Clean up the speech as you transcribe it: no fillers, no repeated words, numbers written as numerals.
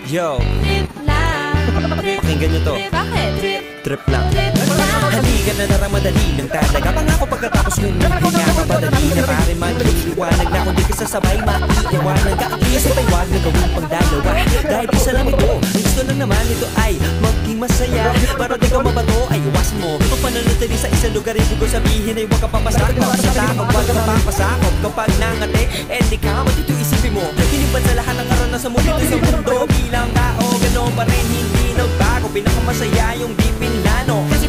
Yo, Trip lang. pakinggan nyo to. Bakit? Trip lang. Halika na tara, madali lang talaga. Pangako pagkatapos ng hindi nga kapadali na pare magliliwanag na kung di ka sasabay maiiwanan ka. Isip ay wag na gawin pang dalawa, dahil isa lang ito. Ang gusto lang naman ito ay maging masaya. Para di ka mabato ay iwasan mo ang pananatili sa isang lugar. Ibig ko sabihin ay huwag ka papasakop sa takot, huwag ka papasakop. Kapag nangate, di ka matito isipin mo. Hinipan sa lahat ng karanasan mo dito sa mundo. Bilang tao, gano'n pa rin hindi nagbago. Pinakamasaya yung di pinlano. Kasi